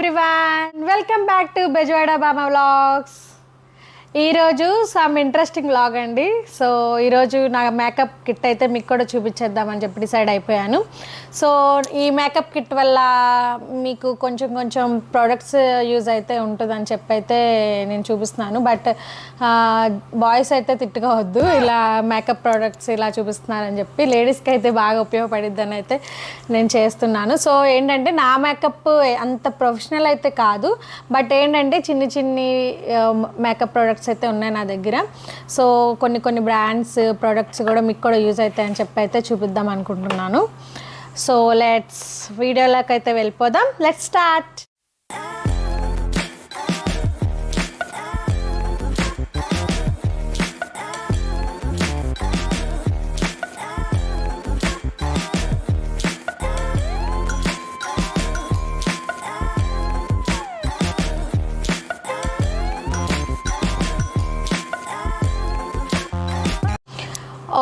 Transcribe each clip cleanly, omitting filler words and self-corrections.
Everyone, welcome back to Bezawada బామ vlogs. ఈరోజు some interesting vlog అండి. సో ఈరోజు నా మేకప్ కిట్ అయితే మీకు కూడా చూపించేద్దామని చెప్పి డిసైడ్ అయిపోయాను. సో ఈ మేకప్ కిట్ వల్ల మీకు కొంచెం ప్రోడక్ట్స్ యూజ్ అయితే ఉంటుందని చెప్పి అయితే నేను చూపిస్తున్నాను. బట్ బాయ్స్ అయితే తిట్టుకోవద్దు, ఇలా మేకప్ ప్రోడక్ట్స్ ఇలా చూపిస్తున్నారని చెప్పి. లేడీస్కి అయితే బాగా ఉపయోగపడిద్దని అయితే నేను చేస్తున్నాను. సో ఏంటంటే నా మేకప్ అంత ప్రొఫెషనల్ అయితే కాదు, బట్ ఏంటంటే చిన్ని మేకప్ ప్రోడక్ట్స్ అయితే ఉన్నాయి నా దగ్గర. సో కొన్ని బ్రాండ్స్ ప్రోడక్ట్స్ కూడా మీకు కూడా యూజ్ అవుతాయని చెప్పి అయితే చూపిద్దాం అనుకుంటున్నాను. సో లెట్స్ వీడియోలోకి అయితే వెళ్ళిపోదాం. Let's start.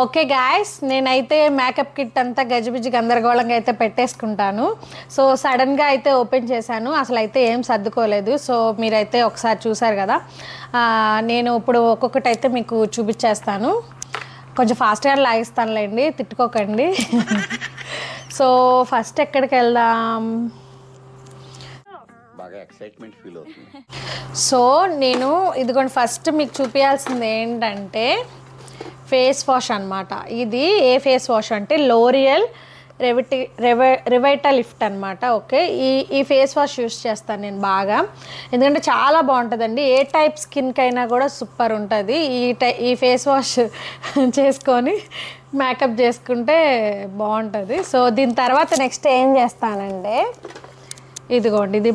ఓకే గాయస్, నేనైతే మేకప్ కిట్ అంతా గజిబిజి గందరగోళంగా అయితే పెట్టేసుకుంటాను. సో సడన్గా అయితే ఓపెన్ చేశాను, అసలు అయితే ఏం సర్దుకోలేదు. సో మీరైతే ఒకసారి చూసారు కదా, నేను ఇప్పుడు ఒక్కొక్కటి అయితే మీకు చూపించేస్తాను. కొంచెం ఫాస్ట్గా లాగిస్తానులేండి, తిట్టుకోకండి. సో ఫస్ట్ ఎక్కడికి వెళ్దాం? సో నేను ఇదిగోండి, ఫస్ట్ మీకు చూపించాల్సింది ఏంటంటే ఫేస్ వాష్ అనమాట. ఇది ఏ ఫేస్ వాష్ అంటే లోరియల్ రివైటల్ లిఫ్ట్ అనమాట. ఓకే, ఈ ఫేస్ వాష్ యూస్ చేస్తాను నేను బాగా, ఎందుకంటే చాలా బాగుంటుందండి. ఏ టైప్ స్కిన్కి అయినా కూడా సూపర్ ఉంటుంది. ఈ ఫేస్ వాష్ చేసుకొని మేకప్ చేసుకుంటే బాగుంటుంది. సో దీని తర్వాత నెక్స్ట్ ఏం చేస్తానంటే ఇదిగోండి, ఇది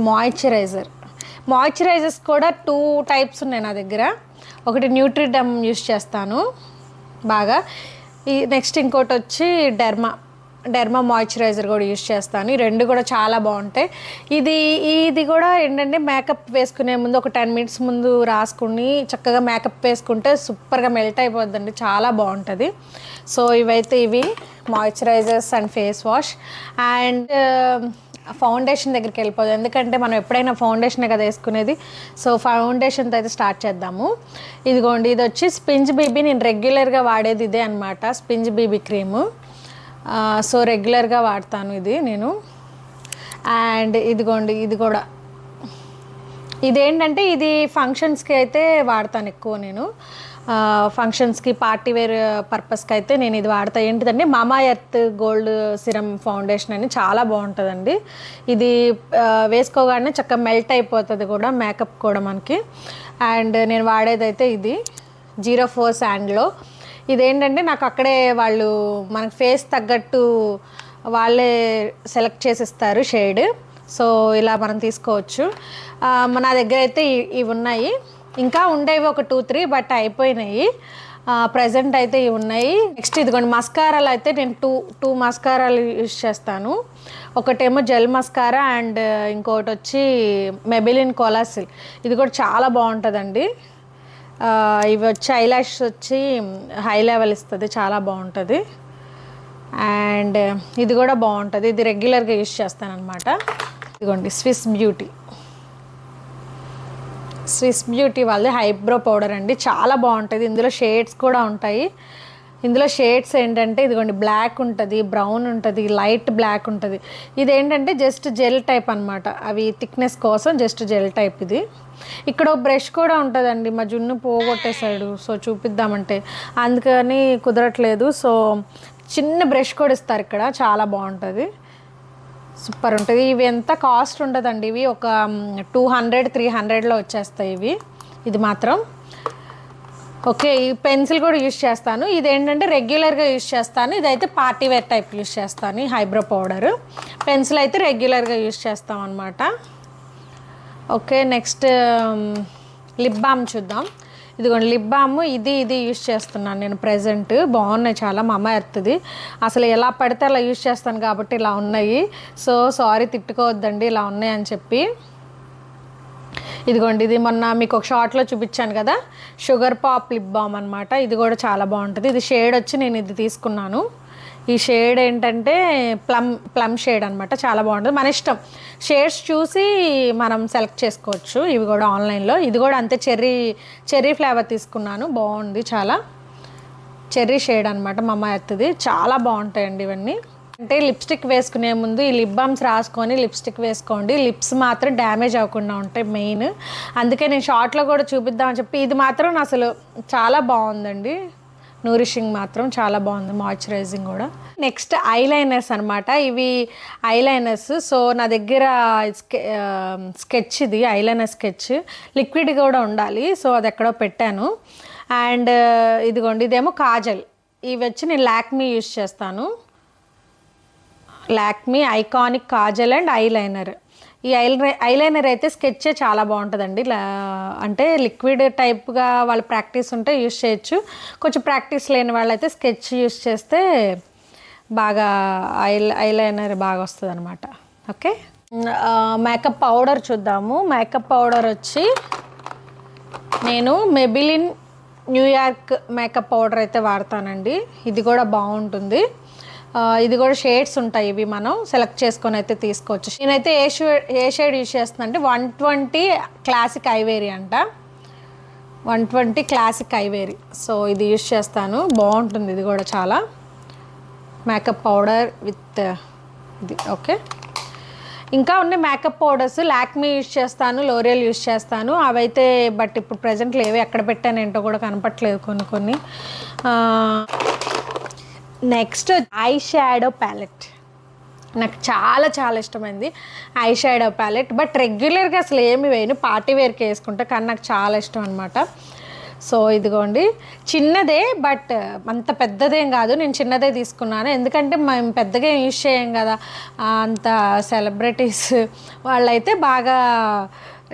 మాయిశ్చరైజర్స్ కూడా 2 టైప్స్ ఉన్నాయి నా దగ్గర. ఒకటి న్యూట్రిడమ్ యూస్ చేస్తాను బాగా, ఈ నెక్స్ట్ ఇంకోటి వచ్చి డెర్మా మాయిశ్చరైజర్ కూడా యూస్ చేస్తాను. ఈ రెండు కూడా చాలా బాగుంటాయి. ఇది కూడా ఏంటంటే మేకప్ వేసుకునే ముందు ఒక 10 మినిట్స్ ముందు రాసుకుని చక్కగా మేకప్ వేసుకుంటే సూపర్గా మెల్ట్ అయిపోద్దండి, చాలా బాగుంటుంది. సో ఇవి moisturisers and face wash. And foundation దగ్గరికి వెళ్ళిపోదు, ఎందుకంటే మనం ఎప్పుడైనా ఫౌండేషనే కదా వేసుకునేది. సో ఫౌండేషన్తో అయితే స్టార్ట్ చేద్దాము. ఇదిగోండి, ఇది వచ్చి స్పింజ్ బీబీ. నేను రెగ్యులర్గా వాడేది ఇదే అనమాట, స్పింజ్ బీబీ క్రీము. సో రెగ్యులర్గా వాడతాను ఇది నేను. అండ్ ఇదిగోండి, ఇది కూడా ఇదేంటంటే ఇది ఫంక్షన్స్కి అయితే వాడతాను ఎక్కువ నేను. ఫంక్షన్స్కి పార్టీ వేర్ పర్పస్కి అయితే నేను ఇది వాడతా. ఏంటిదంటే మామా ఎర్త్ గోల్డ్ సిరమ్ ఫౌండేషన్ అని చాలా బాగుంటుందండి. ఇది వేసుకోగానే చక్కగా మెల్ట్ అయిపోతుంది కూడా మేకప్ కూడా మనకి. అండ్ నేను వాడేదైతే ఇది 04 శాండ్లో. ఇదేంటంటే నాకు అక్కడే వాళ్ళు మనకి ఫేస్ తగ్గట్టు వాళ్ళే సెలెక్ట్ చేసిస్తారు షేడ్. సో ఇలా మనం తీసుకోవచ్చు. నా దగ్గర అయితే ఇవి ఉన్నాయి, ఇంకా ఉండేవి ఒక 2-3, బట్ అయిపోయినాయి. ప్రజెంట్ అయితే ఇవి ఉన్నాయి. నెక్స్ట్ ఇదిగోండి, మస్కారాలు అయితే నేను టూ మస్కారాలు యూజ్ చేస్తాను. ఒకటేమో జెల్ మస్కారా అండ్ ఇంకోటి వచ్చి మెబిలిన్ కొలాసిల్. ఇది కూడా చాలా బాగుంటుందండి. ఇవి వచ్చి ఐలాష్ వచ్చి హై లెవెల్ ఇస్తుంది, చాలా బాగుంటుంది. అండ్ ఇది కూడా బాగుంటుంది, ఇది రెగ్యులర్గా యూజ్ చేస్తాను అనమాట. ఇదిగోండి, స్విస్ బ్యూటీ వాళ్ళది ఐబ్రో పౌడర్ అండి, చాలా బాగుంటుంది. ఇందులో షేడ్స్ కూడా ఉంటాయి. ఇందులో షేడ్స్ ఏంటంటే ఇదిగోండి, బ్లాక్ ఉంటుంది, బ్రౌన్ ఉంటుంది, లైట్ బ్లాక్ ఉంటుంది. ఇదేంటంటే జస్ట్ జెల్ టైప్ అనమాట, అవి థిక్నెస్ కోసం జస్ట్ జెల్ టైప్. ఇది ఇక్కడ బ్రష్ కూడా ఉంటుందండి, మా జున్ను పోగొట్టేశాడు. సో చూపిద్దామంటే అందుకని కుదరట్లేదు. సో చిన్న బ్రష్ కూడా ఇస్తారు ఇక్కడ, చాలా బాగుంటుంది, సూపర్ ఉంటుంది. ఇవి ఎంత కాస్ట్ ఉంటుందండి, ఇవి ఒక 200-300లో వచ్చేస్తాయి ఇది మాత్రం. ఓకే, ఈ పెన్సిల్ కూడా యూస్ చేస్తాను. ఇదేంటంటే రెగ్యులర్గా యూస్ చేస్తాను, ఇదైతే పార్టీ వేర్ టైప్ యూస్ చేస్తాను. ఈ ఐబ్రో పౌడర్, పెన్సిల్ అయితే రెగ్యులర్గా యూస్ చేస్తాం అనమాట. ఓకే, నెక్స్ట్ లిప్ బామ్ చూద్దాం. ఇదిగోండి, లిప్ బామ్ ఇది యూస్ చేస్తున్నాను నేను ప్రెజెంట్. బాగున్నాయి చాలా, మామా ఎర్త్ది. అసలు ఎలా పడితే అలా యూస్ చేస్తాను కాబట్టి ఇలా ఉన్నాయి. సో సారీ, తిట్టుకోవద్దండి ఇలా ఉన్నాయని చెప్పి. ఇదిగోండి, ఇది మొన్న మీకు ఒక షార్ట్లో చూపించాను కదా, షుగర్ పాప్ లిప్ బామ్ అనమాట. ఇది కూడా చాలా బాగుంటుంది. ఇది షేడ్ వచ్చి నేను ఇది తీసుకున్నాను. ఈ షేడ్ ఏంటంటే ప్లమ్ షేడ్ అనమాట, చాలా బాగుంటుంది. మన ఇష్టం, షేడ్స్ చూసి మనం సెలెక్ట్ చేసుకోవచ్చు. ఇవి కూడా ఆన్లైన్లో. ఇది కూడా అంతే, చెర్రీ ఫ్లేవర్ తీసుకున్నాను, బాగుంది చాలా. చెర్రీ షేడ్ అనమాట మమ్మ ఎర్త్ది, చాలా బాగుంటాయండి ఇవన్నీ. అంటే లిప్స్టిక్ వేసుకునే ముందు ఈ లిప్ బామ్స్ రాసుకొని లిప్స్టిక్ వేసుకోండి, లిప్స్ మాత్రం డ్యామేజ్ అవ్వకుండా ఉంటాయి మెయిన్. అందుకే నేను షార్ట్లో కూడా చూపిద్దామని చెప్పి. ఇది మాత్రం అసలు చాలా బాగుందండి, నూరిషింగ్ మాత్రం చాలా బాగుంది, మాయిశ్చరైజింగ్ కూడా. నెక్స్ట్ ఐలైనర్స్ అనమాట, ఇవి ఐలైనర్స్. సో నా దగ్గర స్కెచ్, ఇది ఐలైనర్ స్కెచ్, లిక్విడ్ కూడా ఉండాలి, సో అది ఎక్కడో పెట్టాను. అండ్ ఇదిగోండి, ఇదేమో కాజల్. ఇవి వచ్చి నేను లాక్మీ యూజ్ చేస్తాను, Lakme iconic Kajal and eyeliner. ఈ ఐలైనర్ అయితే స్కెచ్ చాలా బాగుంటుందండి. అంటే లిక్విడ్ టైప్గా వాళ్ళ ప్రాక్టీస్ ఉంటే యూజ్ చేయొచ్చు, కొంచెం ప్రాక్టీస్ లేని వాళ్ళైతే స్కెచ్ యూజ్ చేస్తే బాగా ఐలైనర్ బాగా వస్తుంది అనమాట. ఓకే, మేకప్ పౌడర్ చూద్దాము. మేకప్ పౌడర్ వచ్చి నేను మెబిలిన్ న్యూయార్క్ మేకప్ పౌడర్ అయితే వాడతానండి. ఇది కూడా బాగుంటుంది. ఇది కూడా షేడ్స్ ఉంటాయి, ఇవి మనం సెలెక్ట్ చేసుకొని అయితే తీసుకోవచ్చు. నేనైతే ఏ షేడ్ యూజ్ చేస్తున్నాను అంటే 120 క్లాసిక్ ఐవేరీ అంట, 120 క్లాసిక్ ఐవేరీ. సో ఇది యూజ్ చేస్తాను, బాగుంటుంది ఇది కూడా చాలా. మేకప్ పౌడర్ విత్ ఇది. ఓకే, ఇంకా ఉన్నాయి మేకప్ పౌడర్స్. లాక్మీ యూజ్ చేస్తాను, లోరియల్ యూజ్ చేస్తాను, అవైతే బట్ ఇప్పుడు ప్రజెంట్ లేవి, ఎక్కడ పెట్టాను ఏంటో కూడా కనపట్లేదు కొన్ని. నెక్స్ట్ ఐ షాడో ప్యాలెట్, నాకు చాలా చాలా ఇష్టమైంది ఐ షాడో ప్యాలెట్. బట్ రెగ్యులర్గా అసలు ఏమి వేయను, పార్టీ వేర్కి వేసుకుంటా, కానీ నాకు చాలా ఇష్టం అనమాట. సో ఇదిగోండి, చిన్నదే, బట్ అంత పెద్దదేం కాదు, నేను చిన్నదే తీసుకున్నాను. ఎందుకంటే మేము పెద్దగా యూజ్ చేయం కదా, అంత సెలబ్రిటీస్ వాళ్ళైతే బాగా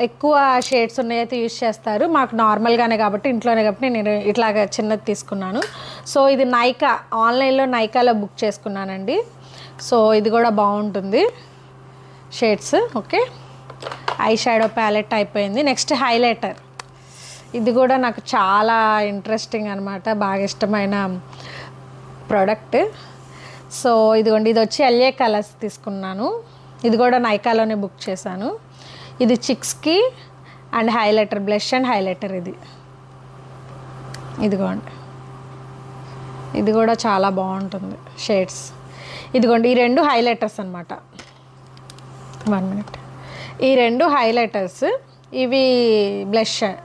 ఎక్కువ షేడ్స్ ఉన్నాయైతే యూజ్ చేస్తారు. మాకు నార్మల్గానే కాబట్టి, ఇంట్లోనే కాబట్టి నేను ఇట్లాగ చిన్నది తీసుకున్నాను. సో ఇది నైకా, ఆన్లైన్లో నైకాలో బుక్ చేసుకున్నానండి. సో ఇది కూడా బాగుంటుంది shades. Okay, eye shadow palette అయిపోయింది. నెక్స్ట్ హైలైటర్, ఇది కూడా నాకు చాలా ఇంట్రెస్టింగ్ అనమాట, బాగా ఇష్టమైన ప్రోడక్ట్. సో ఇదిగోండి, ఇది వచ్చి LA కలర్స్ తీసుకున్నాను, ఇది కూడా నైకాలోనే బుక్ చేశాను. ఇది చిక్స్కి and highlighter, blush and highlighter. ఇదిగోండి, ఇది కూడా చాలా బాగుంటుంది షేడ్స్. ఇదిగోండి, ఈ రెండు హైలైటర్స్ అనమాట. 1 minute. ఈ రెండు హైలైటర్స్, ఇవి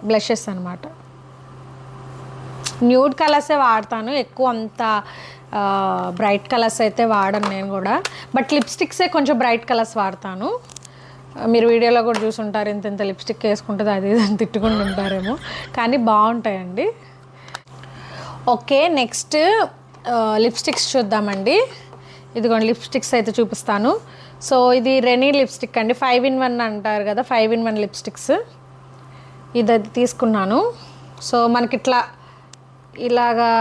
బ్లషెస్ అనమాట. న్యూడ్ కలర్సే వాడతాను ఎక్కువ, అంత బ్రైట్ కలర్స్ అయితే వాడను నేను కూడా. బట్ లిప్స్టిక్సే కొంచెం బ్రైట్ కలర్స్ వాడతాను. మీరు వీడియోలో కూడా చూసుంటారు, ఇంత లిప్స్టిక్ వేసుకుంటుంది అది ఇది అని తిట్టుకుంటూ ఉంటారేమో, కానీ బాగుంటాయండి. ఓకే, నెక్స్ట్ లిప్స్టిక్స్ చూద్దామండి. ఇదిగోండి లిప్స్టిక్స్ అయితే చూపిస్తాను. సో ఇది రెనీ లిప్స్టిక్ అండి, 5 in 1 అంటారు కదా, 5 in 1 లిప్స్టిక్స్. ఇది తీసుకున్నాను. సో మనకి ఇలాగా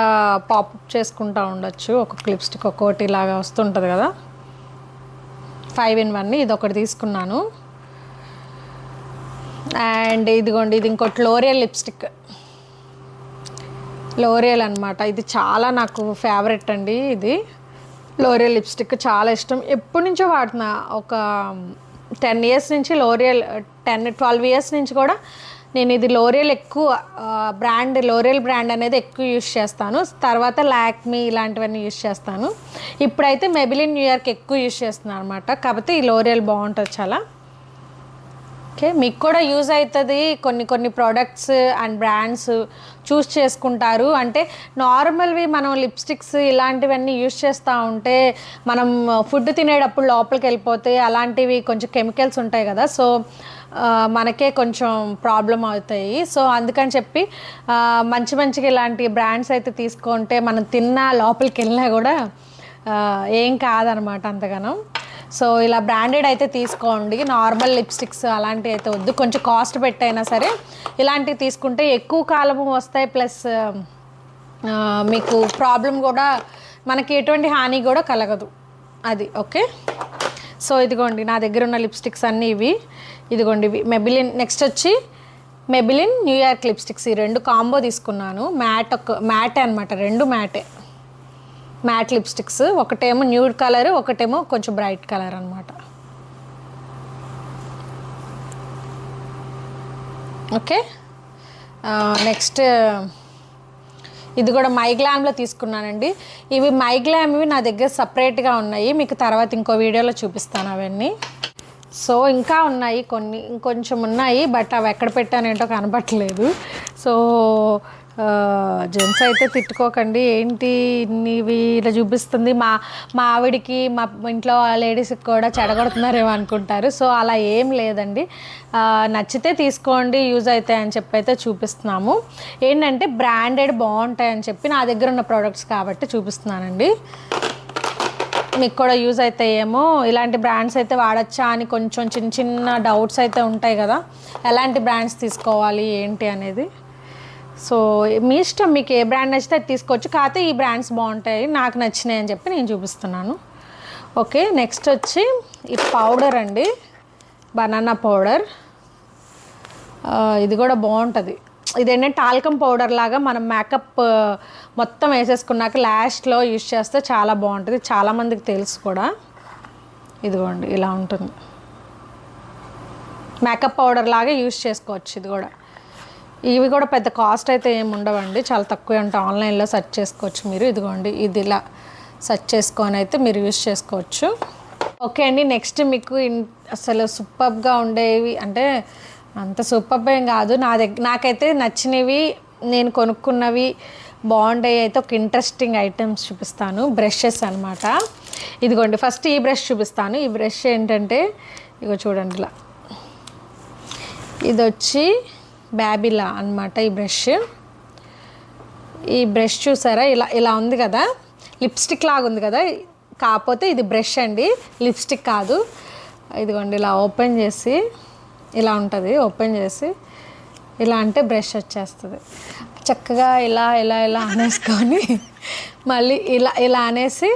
పాపప్ చేసుకుంటూ ఉండొచ్చు, ఒక్కొక్క లిప్స్టిక్ ఒక్కొక్కటి ఇలాగా వస్తుంటుంది కదా, 5 in 1. ఇది ఒకటి తీసుకున్నాను. అండ్ ఇదిగోండి, ఇది ఇంకోటి లోరియల్ లిప్స్టిక్, లోరియల్ అనమాట. ఇది చాలా నాకు ఫేవరెట్ అండి, ఇది లోరియల్ లిప్స్టిక్ చాలా ఇష్టం, ఎప్పటి నుంచో వాడుతున్నా. ఒక 10 years నుంచి లోరియల్, 10-12 years నుంచి కూడా నేను ఇది లోరియల్ ఎక్కువ బ్రాండ్, లోరియల్ బ్రాండ్ అనేది ఎక్కువ యూజ్ చేస్తాను. తర్వాత లాక్మీ ఇలాంటివన్నీ యూజ్ చేస్తాను. ఇప్పుడైతే మెబిలిన్ న్యూయార్క్ ఎక్కువ యూజ్ చేస్తున్నాను అనమాట, కాకపోతే ఈ లోరియల్ బాగుంటుంది చాలా. ఓకే, మీకు కూడా యూజ్ అవుతుంది. కొన్ని ప్రోడక్ట్స్ అండ్ బ్రాండ్స్ చూస్ చేసుకుంటారు. అంటే నార్మల్వి మనం లిప్స్టిక్స్ ఇలాంటివన్నీ యూజ్ చేస్తూ ఉంటే మనం ఫుడ్ తినేటప్పుడు లోపలికి వెళ్ళిపోతే అలాంటివి కొంచెం కెమికల్స్ ఉంటాయి కదా, సో మనకే కొంచెం ప్రాబ్లం అవుతాయి. సో అందుకని చెప్పి మంచిగా ఇలాంటి బ్రాండ్స్ అయితే తీసుకుంటే మనం తిన్నా లోపలికి వెళ్ళినా కూడా ఏం కాదనమాట అంతగానం. సో ఇలా బ్రాండెడ్ అయితే తీసుకోండి, నార్మల్ లిప్స్టిక్స్ అలాంటివి అయితే వద్దు, కొంచెం కాస్ట్ పెట్టైనా సరే ఇలాంటివి తీసుకుంటే ఎక్కువ కాలము వస్తాయి, ప్లస్ మీకు ప్రాబ్లం కూడా, మనకి ఎటువంటి హాని కూడా కలగదు అది. ఓకే, సో ఇదిగోండి నా దగ్గర ఉన్న లిప్స్టిక్స్ అన్నీ ఇవి. ఇదిగోండి ఇవి మెబిలిన్. నెక్స్ట్ వచ్చి మెబిలిన్ న్యూయార్క్ లిప్స్టిక్స్, ఈ రెండు కాంబో తీసుకున్నాను. మ్యాటే అనమాట, రెండు మ్యాటే. Matte lipsticks. ఒకటేమో న్యూడ్ కలర్, ఒకటేమో కొంచెం బ్రైట్ కలర్ అనమాట. ఓకే, నెక్స్ట్ ఇది కూడా మైగ్లామ్లో తీసుకున్నానండి. ఇవి మైగ్లామ్వి నా దగ్గర సపరేట్గా ఉన్నాయి, మీకు తర్వాత ఇంకో వీడియోలో చూపిస్తాను అవన్నీ. సో ఇంకా ఉన్నాయి కొన్ని, ఇంకొంచెం ఉన్నాయి, బట్ అవి ఎక్కడ పెట్టానేంటో కనపట్లేదు. సో జెంట్స్ అయితే తిట్టుకోకండి, ఏంటి ఇవి ఇలా చూపిస్తుంది, మా ఆవిడికి మా ఇంట్లో లేడీస్కి కూడా చెడగొడుతున్నారేమో అనుకుంటారు. సో అలా ఏం లేదండి, నచ్చితే తీసుకోండి, యూజ్ అవుతాయి అని చెప్పి అయితే చూపిస్తున్నాము. ఏంటంటే బ్రాండెడ్ బాగుంటాయని చెప్పి నా దగ్గర ఉన్న ప్రోడక్ట్స్ కాబట్టి చూపిస్తున్నానండి. మీకు కూడా యూజ్ అవుతాయేమో, ఇలాంటి బ్రాండ్స్ అయితే వాడచ్చా అని కొంచెం చిన్న చిన్న డౌట్స్ అయితే ఉంటాయి కదా, ఎలాంటి బ్రాండ్స్ తీసుకోవాలి ఏంటి అనేది. సో మీ ఇష్టం, మీకు ఏ బ్రాండ్ నచ్చితే అది తీసుకోవచ్చు, కాకపోతే ఈ బ్రాండ్స్ బాగుంటాయి, నాకు నచ్చినాయి అని చెప్పి నేను చూపిస్తున్నాను. ఓకే, నెక్స్ట్ వచ్చి ఈ పౌడర్ అండి, బనానా పౌడర్. ఇది కూడా బాగుంటుంది. ఇదేంటంటే టాల్కమ్ పౌడర్ లాగా మనం మేకప్ మొత్తం వేసేసుకున్నాక లాస్ట్లో యూజ్ చేస్తే చాలా బాగుంటుంది, చాలామందికి తెలుసు కూడా. ఇదిగోండి ఇలా ఉంటుంది, మేకప్ పౌడర్ లాగా యూజ్ చేసుకోవచ్చు. ఇది కూడా, ఇవి కూడా పెద్ద కాస్ట్ అయితే ఏమి ఉండవండి, చాలా తక్కువే ఉంటాయి, ఆన్లైన్లో సెర్చ్ చేసుకోవచ్చు మీరు. ఇదిగోండి ఇది ఇలా సెర్చ్ చేసుకొని అయితే మీరు యూజ్ చేసుకోవచ్చు. ఓకే అండి, నెక్స్ట్ మీకు అసలు సూపర్గా ఉండేవి, అంటే అంత సూపర్ ఏం కాదు, నాకైతే నచ్చినవి, నేను కొనుక్కున్నవి బాగుంటాయి అయితే ఒక ఇంట్రెస్టింగ్ ఐటమ్స్ చూపిస్తాను. బ్రషెస్ అనమాట. ఇదిగోండి ఫస్ట్ ఈ బ్రష్ చూపిస్తాను. ఈ బ్రష్ ఏంటంటే ఇగో చూడండి ఇలా, ఇది వచ్చి బ్యాబిలా అనమాట. ఈ బ్రష్ చూసారా, ఇలా ఉంది కదా, లిప్స్టిక్ లాగా ఉంది కదా, కాకపోతే ఇది బ్రష్ అండి, లిప్స్టిక్ కాదు. ఇదిగోండి ఇలా ఓపెన్ చేసి ఇలా ఉంటుంది, ఓపెన్ చేసి ఇలా అంటే బ్రష్ వచ్చేస్తుంది. చక్కగా ఇలా అనేసుకొని మళ్ళీ ఇలా అనేసి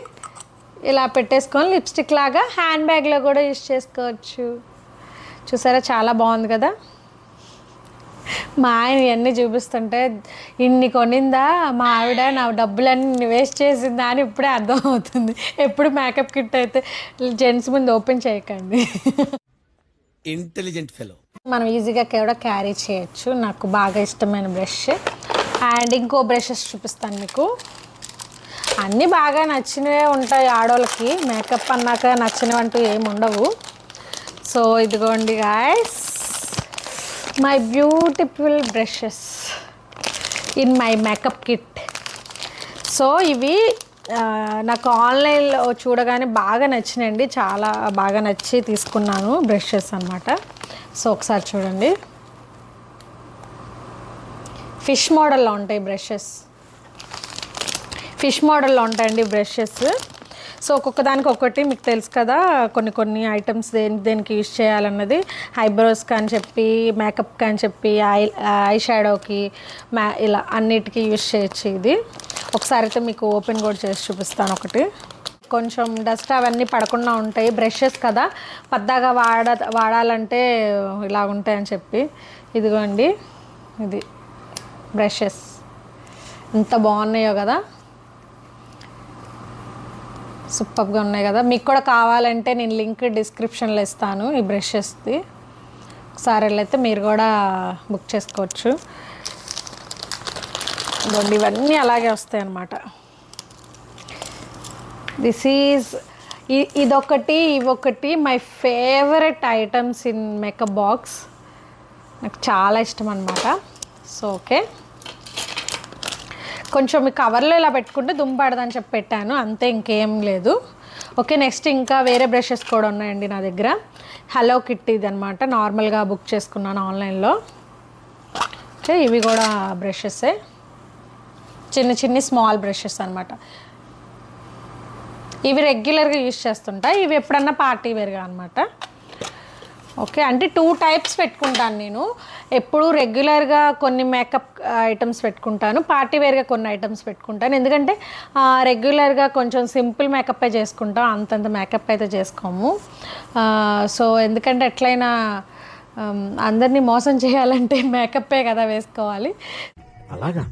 ఇలా పెట్టేసుకొని లిప్స్టిక్ లాగా హ్యాండ్ బ్యాగ్లో కూడా యూజ్ చేసుకోవచ్చు. చూసారా చాలా బాగుంది కదా. మా ఆయన ఇవన్నీ చూపిస్తుంటే ఇన్ని కొనిందా మా ఆవిడ, నా డబ్బులన్నీ వేస్ట్ చేసిందా అని ఇప్పుడే అర్థమవుతుంది. ఎప్పుడు మేకప్ కిట్ అయితే జెంట్స్ ముందు ఓపెన్ చేయకండి. Intelligent fellow. మనం ఈజీగా కూడా క్యారీ చేయొచ్చు. నాకు బాగా ఇష్టమైన బ్రష్. అండ్ ఇంకో బ్రషెస్ చూపిస్తాను మీకు. అన్నీ బాగా నచ్చినవే ఉంటాయి ఆడవాళ్ళకి, మేకప్ అన్నాక నచ్చినవంటూ ఏమి ఉండవు. సో ఇదిగోండి guys, my beautiful brushes in my makeup kit. So ఇవి నాకు ఆన్లైన్లో చూడగానే బాగా నచ్చినాయండి, చాలా బాగా నచ్చి తీసుకున్నాను బ్రషెస్ అనమాట. సో ఒకసారి చూడండి, ఫిష్ మోడల్లో ఉంటాయి బ్రషెస్, ఫిష్ మోడల్లో ఉంటాయండి బ్రషెస్. సో ఒక్కొక్క దానికి ఒక్కటి మీకు తెలుసు కదా, కొన్ని ఐటమ్స్ దేనికి యూజ్ చేయాలన్నది. ఐబ్రోస్కి అని చెప్పి, మేకప్కి అని చెప్పి, ఐ షాడోకి, ఇలా అన్నిటికీ యూజ్ చేయొచ్చు. ఇది ఒకసారి అయితే మీకు ఓపెన్ కూడా చేసి చూపిస్తాను. ఒకటి కొంచెం డస్ట్ అవన్నీ పడకుండా ఉంటాయి, బ్రషెస్ కదా, పద్దాగా వాడాలంటే ఇలా ఉంటాయని చెప్పి. ఇదిగోండి ఇది బ్రషెస్, ఎంత బాగున్నాయో కదా, సూపర్గా ఉన్నాయి కదా. మీకు కూడా కావాలంటే నేను లింక్ డిస్క్రిప్షన్లో ఇస్తాను ఈ బ్రషెస్ది, ఒకసారి అయితే మీరు కూడా బుక్ చేసుకోవచ్చు. ఇదిగోండి ఇవన్నీ అలాగే వస్తాయి అన్నమాట. ఇదొకటి ఇవొకటి my favourite items in makeup box, నాకు చాలా ఇష్టం అన్నమాట. సో ఓకే, కొంచెం మీ కవర్లో ఇలా పెట్టుకుంటే దుంపడదని చెప్పి పెట్టాను, అంతే, ఇంకేం లేదు. ఓకే, నెక్స్ట్ ఇంకా వేరే బ్రషెస్ కూడా ఉన్నాయండి నా దగ్గర. హలో కిట్టి ఇది అనమాట, నార్మల్గా బుక్ చేసుకున్నాను ఆన్లైన్లో. ఓకే, ఇవి కూడా బ్రషెస్సే, చిన్న స్మాల్ బ్రషెస్ అనమాట. ఇవి రెగ్యులర్గా యూజ్ చేస్తుంటా, ఇవి ఎప్పుడన్నా పార్టీ వేర్గా అనమాట. ఓకే, అంటే 2 టైప్స్ పెట్టుకుంటాను నేను. ఎప్పుడు రెగ్యులర్గా కొన్ని మేకప్ ఐటమ్స్ పెట్టుకుంటాను, పార్టీ వేర్గా కొన్ని ఐటమ్స్ పెట్టుకుంటాను. ఎందుకంటే రెగ్యులర్గా కొంచెం సింపుల్ మేకప్ చేసుకుంటాం, అంతంత మేకప్ అయితే చేసుకోము. సో ఎందుకంటే ఎట్లయినా అందరినీ మోసం చేయాలంటే మేకప్పే కదా వేసుకోవాలి. అలాగా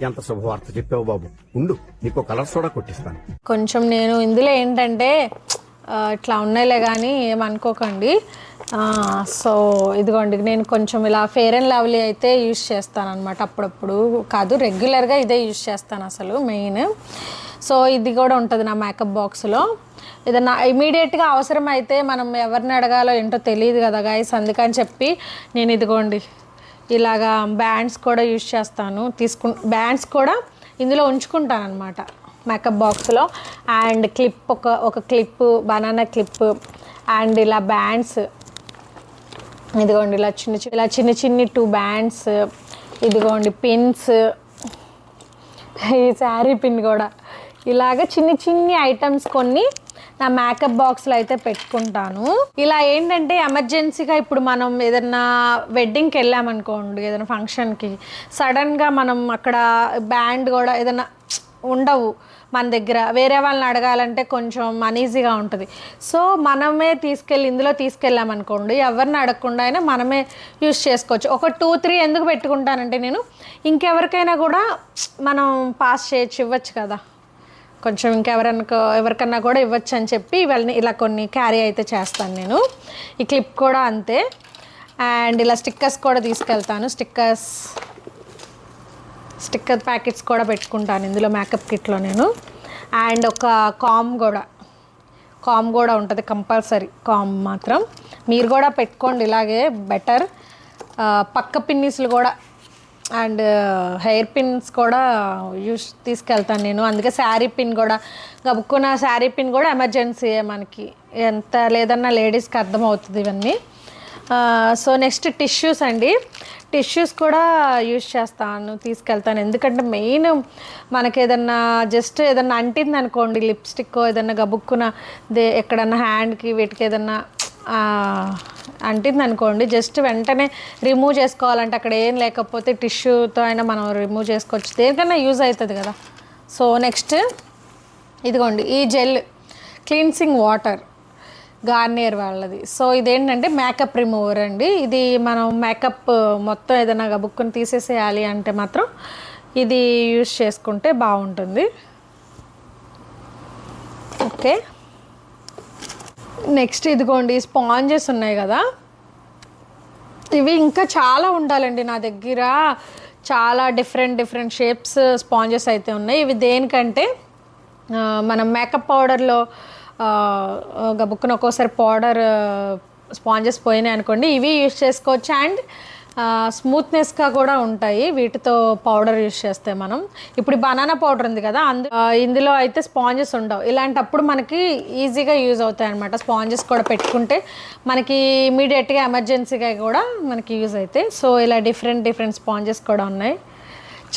ఎంత శుభవార్త చెప్పావు బాబు. ఉండు, నీకు కలర్ సోడా కొట్టిస్తాను. కొంచెం నేను ఇందులో ఏంటంటే ఇట్లా ఉన్నాయిలే కానీ ఏమనుకోకండి. సో ఇదిగోండి, నేను కొంచెం ఇలా ఫెయిర్ అండ్ లవ్లీ అయితే యూజ్ చేస్తాను అనమాట. అప్పుడప్పుడు కాదు, రెగ్యులర్గా ఇదే యూజ్ చేస్తాను అసలు మెయిన్. సో ఇది కూడా ఉంటుంది నా మేకప్ బాక్స్లో. ఏదన్నా ఇమీడియట్గా అవసరం అయితే మనం ఎవరిని అడగాలో ఏంటో తెలియదు కదా గైస్, అందుకని చెప్పి నేను ఇదిగోండి ఇలాగా బ్యాండ్స్ కూడా యూజ్ చేస్తాను. బ్యాండ్స్ కూడా ఇందులో ఉంచుకుంటాను అనమాట మేకప్ బాక్స్లో. అండ్ క్లిప్ ఒక క్లిప్, బనానా క్లిప్, అండ్ ఇలా బ్యాండ్స్ ఇదిగోండి ఇలా చిన్న చిన్ని 2 బ్యాండ్స్, ఇదిగోండి పిన్స్, ఈ శారీ పిన్ కూడా, ఇలాగ చిన్ని ఐటమ్స్ కొన్ని నా మేకప్ బాక్స్లో అయితే పెట్టుకుంటాను. ఇలా ఏంటంటే ఎమర్జెన్సీగా ఇప్పుడు మనం ఏదన్నా వెడ్డింగ్కి వెళ్ళామనుకోండి, ఏదైనా ఫంక్షన్కి, సడన్గా మనం అక్కడ బ్యాండ్ కూడా ఏదైనా ఉండవు మన దగ్గర, వేరే వాళ్ళని అడగాలంటే కొంచెం అనీజీగా ఉంటుంది. సో మనమే ఇందులో తీసుకెళ్ళామనుకోండి, ఎవరిని అడగకుండా అయినా మనమే యూజ్ చేసుకోవచ్చు. ఒక 2-3 ఎందుకు పెట్టుకుంటానంటే నేను ఇంకెవరికైనా కూడా మనం పాస్ చేయొచ్చు, ఇవ్వచ్చు కదా, కొంచెం ఎవరికన్నా కూడా ఇవ్వచ్చు అని చెప్పి ఇవన్నీ ఇలా కొన్ని క్యారీ అయితే చేస్తాను నేను. ఈ క్లిప్ కూడా అంతే. అండ్ ఇలా స్టిక్కర్స్ కూడా తీసుకెళ్తాను. స్టిక్కర్ ప్యాకెట్స్ కూడా పెట్టుకుంటాను ఇందులో మేకప్ కిట్లో నేను. అండ్ ఒక కామ్ కూడా ఉంటుంది కంపల్సరీ, కామ్ మాత్రం మీరు కూడా పెట్టుకోండి, ఇలాగే బెటర్. పక్క పిన్నిస్లు కూడా అండ్ హెయిర్ పిన్స్ కూడా తీసుకెళ్తాను నేను. అందుకే శారీ పిన్ కూడా, గబుక్కున్న శారీ పిన్ కూడా ఎమర్జెన్సీ మనకి, ఎంత లేదన్నా లేడీస్కి అర్థమవుతుంది ఇవన్నీ. సో నెక్స్ట్ టిష్యూస్ అండి. టిష్యూస్ కూడా తీసుకెళ్తాను. ఎందుకంటే మెయిన్ మనకి ఏదన్నా అంటింది అనుకోండి, లిప్స్టిక్ ఏదన్నా గబుక్కున ఎక్కడన్నా హ్యాండ్కి వీటికి ఏదన్నా అంటింది అనుకోండి, జస్ట్ వెంటనే రిమూవ్ చేసుకోవాలంటే అక్కడ ఏం లేకపోతే టిష్యూతో అయినా మనం రిమూవ్ చేసుకోవచ్చు, దేనికన్నా యూజ్ అవుతుంది కదా. సో నెక్స్ట్ ఇదిగోండి ఈ జెల్ క్లీన్సింగ్ వాటర్, గార్నియర్ వాళ్ళది. సో ఇదేంటంటే మేకప్ రిమూవర్ అండి. ఇది మనం మేకప్ మొత్తం ఏదైనా గబుక్కుని తీసేసేయాలి అంటే మాత్రం ఇది యూజ్ చేసుకుంటే బాగుంటుంది. ఓకే, నెక్స్ట్ ఇదిగోండి స్పాంజెస్ ఉన్నాయి కదా, ఇవి ఇంకా చాలా ఉండాలండి నా దగ్గర. చాలా డిఫరెంట్ షేప్స్ స్పాంజెస్ అయితే ఉన్నాయి. ఇవి దేనికంటే మనం మేకప్ పౌడర్లో గబుక్కున ఒక్కోసారి పౌడర్ స్పాంజెస్ పోయినాయి అనుకోండి, ఇవి యూజ్ చేసుకోవచ్చు. అండ్ స్మూత్నెస్గా కూడా ఉంటాయి వీటితో పౌడర్ యూజ్ చేస్తే మనం. ఇప్పుడు బనానా పౌడర్ ఉంది కదా, ఇందులో అయితే స్పాంజెస్ ఉండవు. ఇలాంటప్పుడు మనకి ఈజీగా యూజ్ అవుతాయి అనమాట. స్పాంజెస్ కూడా పెట్టుకుంటే మనకి ఇమీడియట్గా ఎమర్జెన్సీగా కూడా మనకి యూజ్ అవుతాయి. సో ఇలా డిఫరెంట్ స్పాంజెస్ కూడా ఉన్నాయి,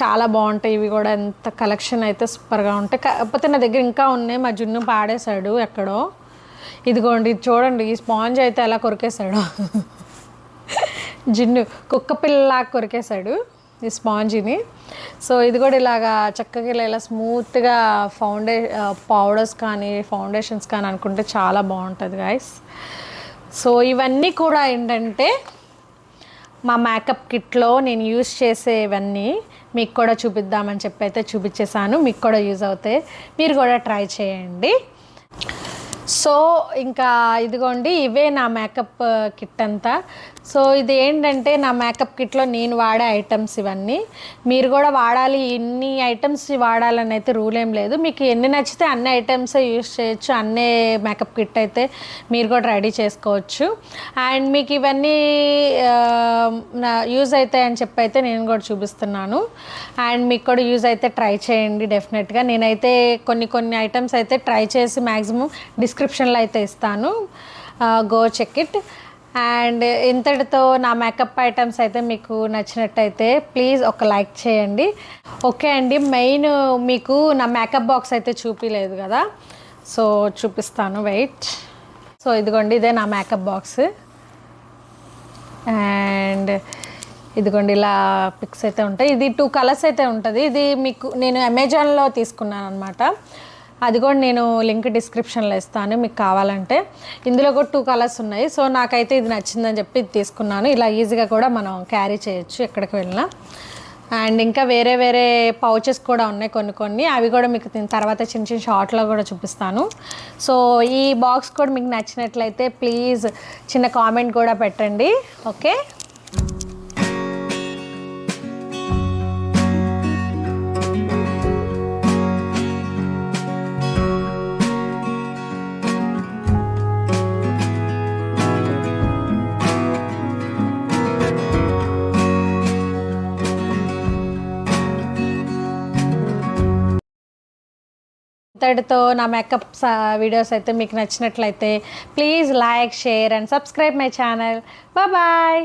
చాలా బాగుంటాయి ఇవి కూడా. ఎంత కలెక్షన్ అయితే సూపర్గా ఉంటాయి. కాకపోతే నా దగ్గర ఇంకా ఉన్నాయి, మా జున్ను పాడేశాడు ఎక్కడో. ఇదిగోండి చూడండి, ఈ స్పాంజ్ అయితే ఎలా కొరికేశాడు జిన్ను, కుక్క పిల్లలా కొరికేశాడు ఈ స్పాంజిని. సో ఇది కూడా ఇలాగా చక్కగా ఇలా స్మూత్గా పౌడర్స్ కానీ ఫౌండేషన్స్ కానీ అనుకుంటే చాలా బాగుంటుంది గాయస్. సో ఇవన్నీ కూడా ఏంటంటే మా మేకప్ కిట్లో నేను యూజ్ చేసేవన్నీ మీకు కూడా చూపిద్దామని చెప్పి అయితే చూపించేసాను. మీకు కూడా యూజ్ అవుతాయి, మీరు కూడా ట్రై చేయండి. సో ఇంకా ఇదిగోండి ఇవే నా మేకప్ కిట్ అంతా. సో ఇది ఏంటంటే నా మేకప్ కిట్లో నేను వాడే ఐటమ్స్ ఇవన్నీ. మీరు కూడా వాడాలి, ఇన్ని ఐటమ్స్ వాడాలని అయితే రూల్ ఏం లేదు. మీకు ఎన్ని నచ్చితే అన్ని ఐటమ్స్ యూజ్ చేయొచ్చు, అన్నే మేకప్ కిట్ అయితే మీరు కూడా రెడీ చేసుకోవచ్చు. అండ్ మీకు ఇవన్నీ యూజ్ అవుతాయి అని చెప్పి అయితే నేను కూడా చూపిస్తున్నాను. అండ్ మీకు కూడా యూజ్ అయితే ట్రై చేయండి డెఫినెట్గా. నేనైతే కొన్ని ఐటమ్స్ అయితే ట్రై చేసి మ్యాక్సిమం డిస్క్రిప్షన్లో అయితే ఇస్తాను, గో చెక్ ఇట్. అండ్ ఇంతటితో నా మేకప్ ఐటమ్స్ అయితే మీకు నచ్చినట్టయితే ప్లీజ్ ఒక లైక్ చేయండి. ఓకే అండి, మెయిన్ మీకు నా మేకప్ బాక్స్ అయితే చూపించలేదు కదా, సో చూపిస్తాను, వెయిట్. సో ఇదిగోండి ఇదే నా మేకప్ బాక్స్. అండ్ ఇదిగోండి ఇలా పిక్స్ అయితే ఉంటాయి. ఇది 2 కలర్స్ అయితే ఉంటుంది. ఇది మీకు నేను అమెజాన్లో తీసుకున్నాను అనమాట. అది కూడా నేను లింక్ డిస్క్రిప్షన్లో ఇస్తాను మీకు కావాలంటే. ఇందులో కూడా 2 కలర్స్ ఉన్నాయి. సో నాకైతే ఇది నచ్చిందని చెప్పి ఇది తీసుకున్నాను. ఇలా ఈజీగా కూడా మనం క్యారీ చేయొచ్చు ఎక్కడికి వెళ్ళినా. అండ్ ఇంకా వేరే వేరే పౌచెస్ కూడా ఉన్నాయి కొన్ని అవి కూడా మీకు తర్వాత చిన్న చిన్న షార్ట్లో కూడా చూపిస్తాను. సో ఈ బాక్స్ కూడా మీకు నచ్చినట్లయితే ప్లీజ్ చిన్న కామెంట్ కూడా పెట్టండి. ఓకే, ఇంతటితో నా మేకప్ వీడియోస్ అయితే మీకు నచ్చినట్లయితే please like, share and subscribe my channel. Bye.